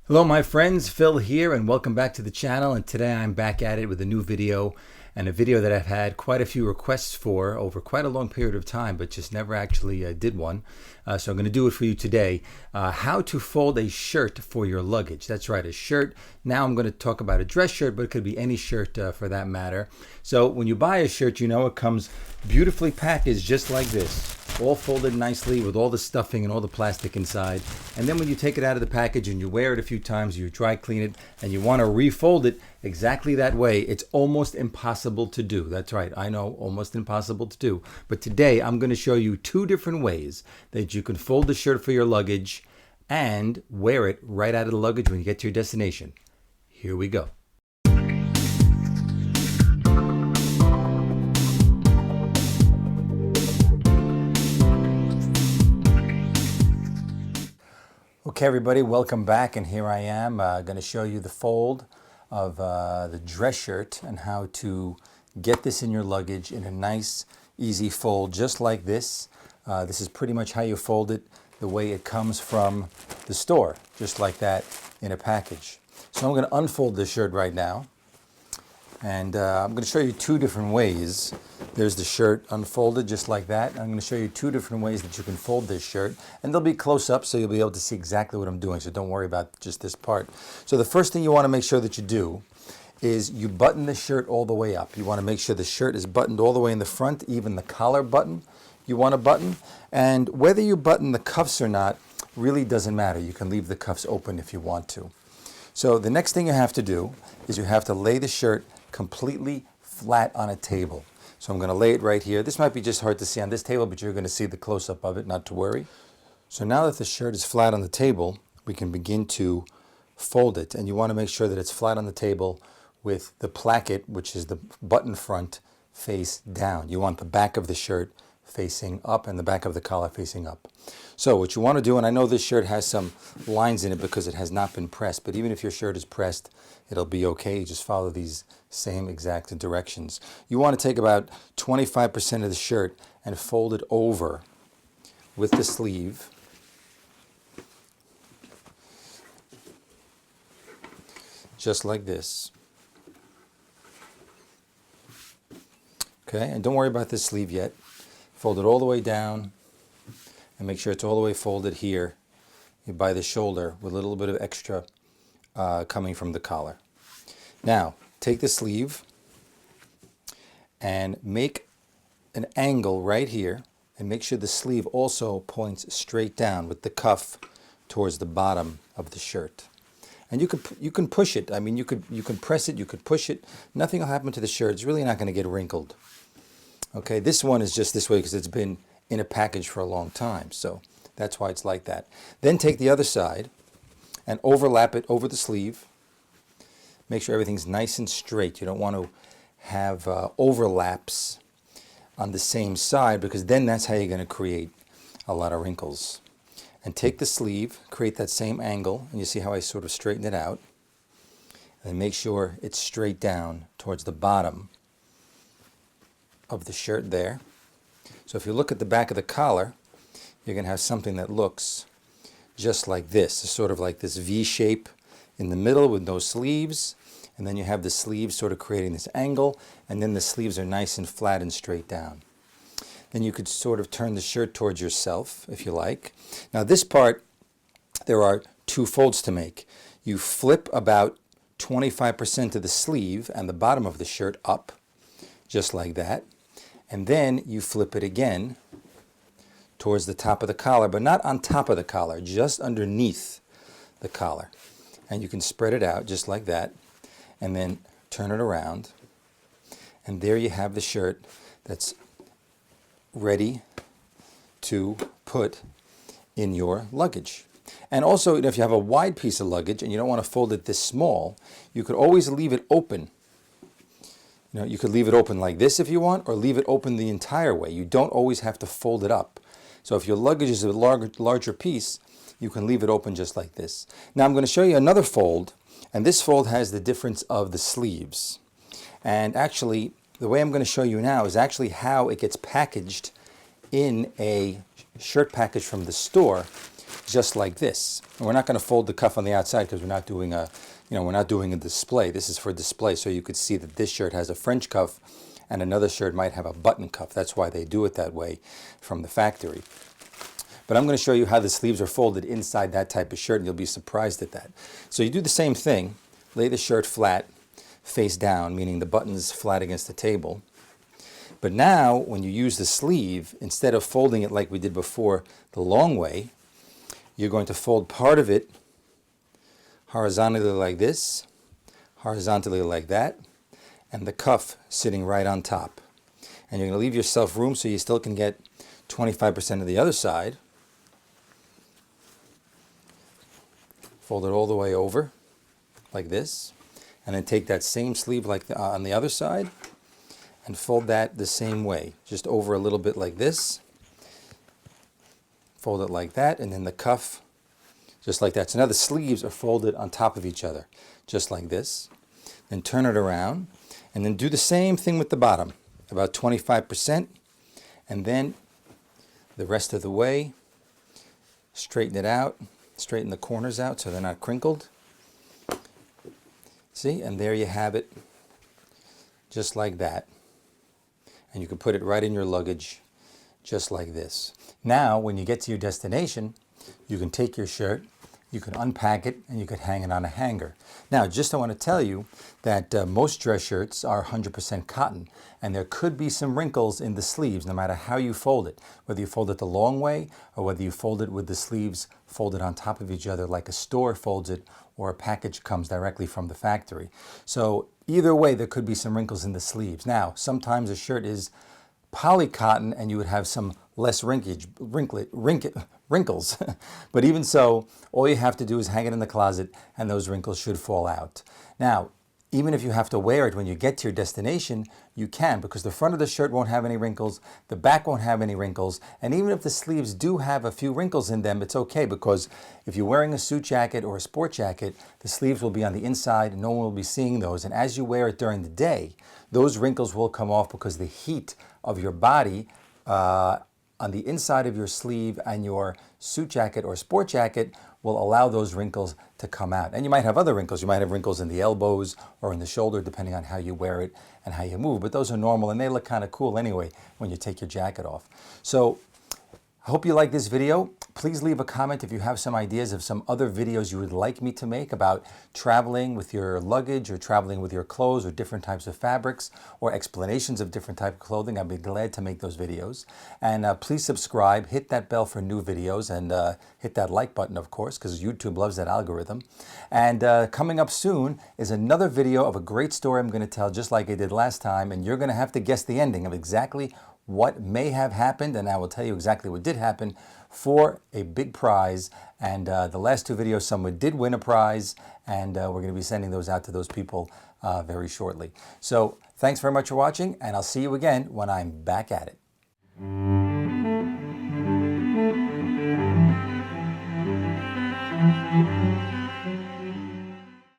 Hello my friends, Phil here and welcome back to the channel, and today I'm back at it with a new video, and a video that I've had quite a few requests for over quite a long period of time but just never actually did one. So I'm going to do it for you today. How to fold a shirt for your luggage. That's right, a shirt. Now I'm going to talk about a dress shirt, but it could be any shirt for that matter. So when you buy a shirt, you know it comes beautifully packaged just like this, all folded nicely with all the stuffing and all the plastic inside. And then when you take it out of the package and you wear it a few times, you dry clean it and you want to refold it exactly that way, it's almost impossible to do. That's right, I know, almost impossible to do. But today I'm going to show you two different ways that you can fold the shirt for your luggage and wear it right out of the luggage when you get to your destination. Here we go. Okay everybody, welcome back, and here I am going to show you the fold of the dress shirt and how to get this in your luggage in a nice easy fold just like this. This is pretty much how you fold it the way it comes from the store, just like that in a package. So I'm going to unfold this shirt right now, and I'm going to show you two different ways. There's the shirt unfolded just like that. I'm going to show you two different ways that you can fold this shirt, and they'll be close up so you'll be able to see exactly what I'm doing, so don't worry about just this part. So the first thing you want to make sure that you do is you button the shirt all the way up. You want to make sure the shirt is buttoned all the way in the front, even the collar button you want to button. And whether you button the cuffs or not really doesn't matter. You can leave the cuffs open if you want to. So the next thing you have to do is you have to lay the shirt completely flat on a table. So I'm going to lay it right here. This might be just hard to see on this table, but you're going to see the close-up of it, not to worry. So now that the shirt is flat on the table, we can begin to fold it. And you want to make sure that it's flat on the table with the placket, which is the button front, face down. You want the back of the shirt facing up and the back of the collar facing up. So what you want to do, and I know this shirt has some lines in it because it has not been pressed, but even if your shirt is pressed, it'll be okay. You just follow these same exact directions. You want to take about 25% of the shirt and fold it over with the sleeve. Just like this. Okay, and don't worry about this sleeve yet. Fold it all the way down and make sure it's all the way folded here by the shoulder with a little bit of extra coming from the collar. Now, take the sleeve and make an angle right here, and make sure the sleeve also points straight down with the cuff towards the bottom of the shirt. And you can push it. I mean, you can press it, you could push it. Nothing will happen to the shirt. It's really not going to get wrinkled. Okay, this one is just this way because it's been in a package for a long time, so that's why it's like that. Then take the other side and overlap it over the sleeve. Make sure everything's nice and straight. You don't want to have overlaps on the same side, because then that's how you're going to create a lot of wrinkles. And take the sleeve, create that same angle, and you see how I sort of straighten it out. And make sure it's straight down towards the bottom of the shirt there. So if you look at the back of the collar, you're going to have something that looks just like this. It's sort of like this V shape in the middle with no sleeves, and then you have the sleeves sort of creating this angle, and then the sleeves are nice and flat and straight down. Then you could sort of turn the shirt towards yourself if you like. Now this part, there are two folds to make. You flip about 25% of the sleeve and the bottom of the shirt up, just like that. And then you flip it again towards the top of the collar, but not on top of the collar, just underneath the collar. And you can spread it out just like that, and then turn it around. And there you have the shirt that's ready to put in your luggage. And also, if you have a wide piece of luggage and you don't want to fold it this small, you could always leave it open. You know, you could leave it open like this if you want, or leave it open the entire way. You don't always have to fold it up. So if your luggage is a larger piece, you can leave it open just like this. Now I'm going to show you another fold, and this fold has the difference of the sleeves. And actually, the way I'm going to show you now is actually how it gets packaged in a shirt package from the store just like this. And we're not going to fold the cuff on the outside because we're not doing a, we're not doing a display. This is for display, so you could see that this shirt has a French cuff and another shirt might have a button cuff. That's why they do it that way from the factory. But I'm going to show you how the sleeves are folded inside that type of shirt, and you'll be surprised at that. So you do the same thing. Lay the shirt flat, face down, meaning the button's flat against the table. But now, when you use the sleeve, instead of folding it like we did before the long way, you're going to fold part of it horizontally like this, horizontally like that, and the cuff sitting right on top. And you're going to leave yourself room so you still can get 25% of the other side. Fold it all the way over like this, and then take that same sleeve like on the other side and fold that the same way, just over a little bit like this. Fold it like that, and then the cuff just like that. So now the sleeves are folded on top of each other, just like this. Then turn it around, and then do the same thing with the bottom, about 25%, and then the rest of the way, straighten it out, straighten the corners out so they're not crinkled. See, and there you have it, just like that. And you can put it right in your luggage, just like this. Now, when you get to your destination, you can take your shirt, you can unpack it, and you could hang it on a hanger. Now, just I want to tell you that most dress shirts are 100% cotton, and there could be some wrinkles in the sleeves no matter how you fold it, whether you fold it the long way or whether you fold it with the sleeves folded on top of each other like a store folds it or a package comes directly from the factory. So either way, there could be some wrinkles in the sleeves. Now, sometimes a shirt is poly cotton and you would have some less wrinkles. But even so, all you have to do is hang it in the closet and those wrinkles should fall out. Now, even if you have to wear it when you get to your destination, you can, because the front of the shirt won't have any wrinkles, the back won't have any wrinkles, and even if the sleeves do have a few wrinkles in them, it's okay, because if you're wearing a suit jacket or a sport jacket, the sleeves will be on the inside and no one will be seeing those, and as you wear it during the day, those wrinkles will come off because the heat of your body on the inside of your sleeve and your suit jacket or sport jacket will allow those wrinkles to come out. And you might have other wrinkles. You might have wrinkles in the elbows or in the shoulder, depending on how you wear it and how you move. But those are normal, and they look kind of cool anyway when you take your jacket off. So I hope you like this video. Please leave a comment if you have some ideas of some other videos you would like me to make about traveling with your luggage or traveling with your clothes or different types of fabrics or explanations of different types of clothing. I'd be glad to make those videos. And please subscribe, hit that bell for new videos, and hit that like button, of course, because YouTube loves that algorithm. And coming up soon is another video of a great story I'm going to tell just like I did last time, and you're going to have to guess the ending of exactly what may have happened, and I will tell you exactly what did happen for a big prize. And the last two videos, someone did win a prize, and we're going to be sending those out to those people very shortly. So thanks very much for watching, and I'll see you again when I'm back at it.